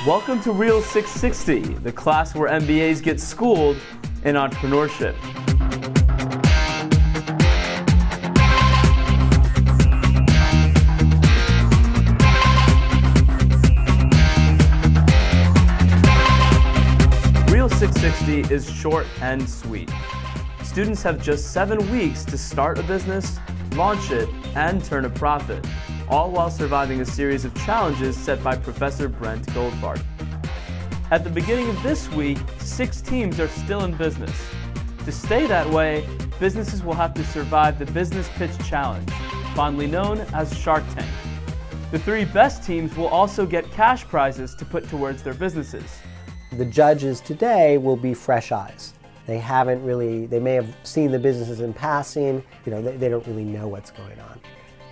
Welcome to REAL660, the class where MBAs get schooled in entrepreneurship. REAL660 is short and sweet. Students have just 7 weeks to start a business, launch it, and turn a profit, all while surviving a series of challenges set by Professor Brent Goldfarb. At the beginning of this week, 6 teams are still in business. To stay that way, businesses will have to survive the Business Pitch Challenge, fondly known as Shark Tank. The 3 best teams will also get cash prizes to put towards their businesses. The judges today will be fresh eyes. They may have seen the businesses in passing, they don't really know what's going on.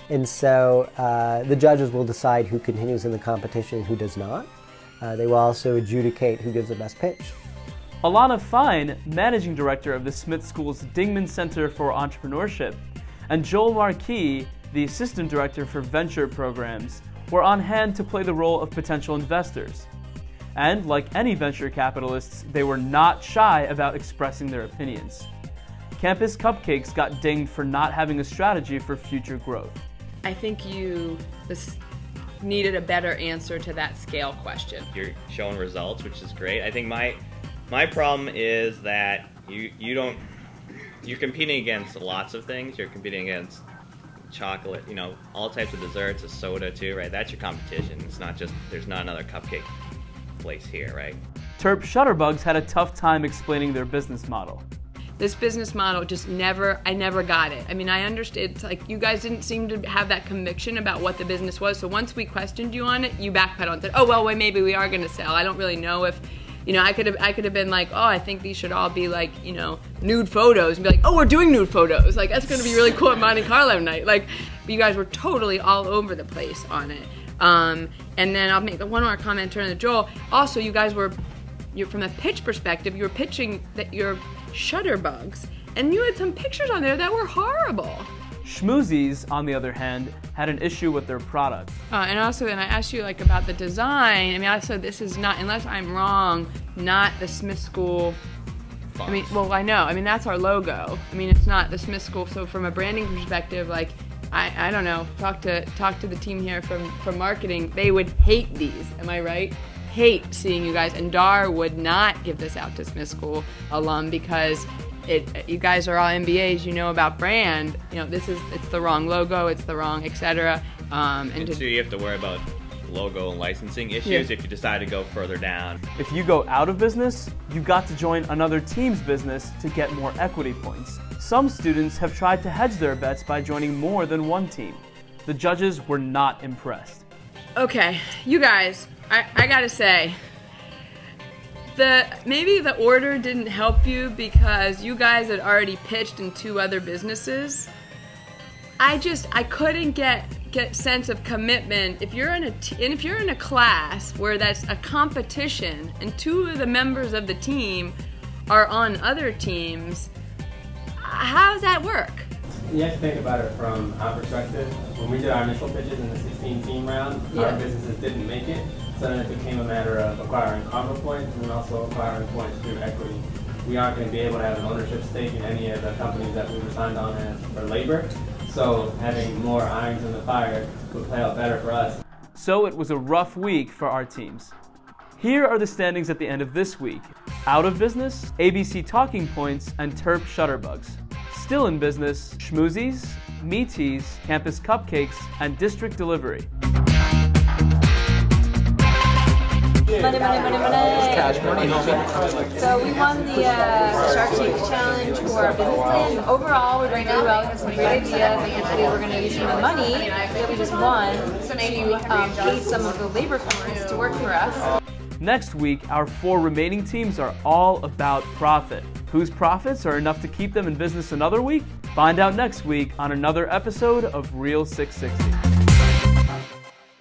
And so the judges will decide who continues in the competition and who does not. They will also adjudicate who gives the best pitch. Alana Fine, Managing Director of the Smith School's Dingman Center for Entrepreneurship, and Joel Marquis, the Assistant Director for Venture Programs, were on hand to play the role of potential investors. And like any venture capitalists, they were not shy about expressing their opinions. Campus Cupcakes got dinged for not having a strategy for future growth. I think you needed a better answer to that scale question. You're showing results, which is great. I think my problem is that you're competing against lots of things. You're competing against chocolate, all types of desserts, a soda too, right? That's your competition. It's not just, there's not another cupcake place here, right? Terp Shutterbugs had a tough time explaining their business model. This business model just I never got it. I mean, I understood, it's like you guys didn't seem to have that conviction about what the business was, so once we questioned you on it, you backpedaled and said, oh, well, maybe we are gonna sell. I don't really know if, I could have been like, oh, I think these should all be like, nude photos, and be like, oh, we're doing nude photos. Like, that's gonna be really cool at Monte Carlo night. Like, but you guys were totally all over the place on it. And then I'll make one more comment, turn to Joel. Also, you guys you're from a pitch perspective, you were pitching that your Shutterbugs, and you had some pictures on there that were horrible. Schmoozies, on the other hand, had an issue with their product. And I asked you about the design. I mean, also this is not, unless I'm wrong, not the Smith School. Fonts. I mean, well, I know. I mean, that's our logo. I mean, it's not the Smith School. So from a branding perspective, I don't know. Talk to the team here from marketing. They would hate these. Am I right? Hate seeing you guys, and Dar would not give this out to Smith School alum because you guys are all MBAs, you know about brand. It's the wrong logo, it's the wrong, etc. And so you have to worry about logo and licensing issues if you decide to go further down. If you go out of business, you got to join another team's business to get more equity points. Some students have tried to hedge their bets by joining more than one team. The judges were not impressed. Okay, you guys, I gotta say, maybe the order didn't help you because you guys had already pitched in 2 other businesses. I couldn't get sense of commitment. If you're in a class where that's a competition and 2 of the members of the team are on other teams, how does that work? You have to think about it from our perspective. When we did our initial pitches in the 16-team round, our businesses didn't make it, so then it became a matter of acquiring karma points and then also acquiring points through equity. We aren't going to be able to have an ownership stake in any of the companies that we were signed on as for labor, so having more irons in the fire would play out better for us. So it was a rough week for our teams. Here are the standings at the end of this week. Out of business, ABC Talking Points and Terp Shutterbugs. Still in business, Schmoozies, Meaties, Campus Cupcakes, and District Delivery. Money. So we won the Shark Tank Challenge for our business plan. Overall, we're doing really well. We have some great ideas, and actually we're going to use some of the money that we just won to pay some of the labor force to work for us. Next week, our 4 remaining teams are all about profit. Whose profits are enough to keep them in business another week? Find out next week on another episode of REAL660.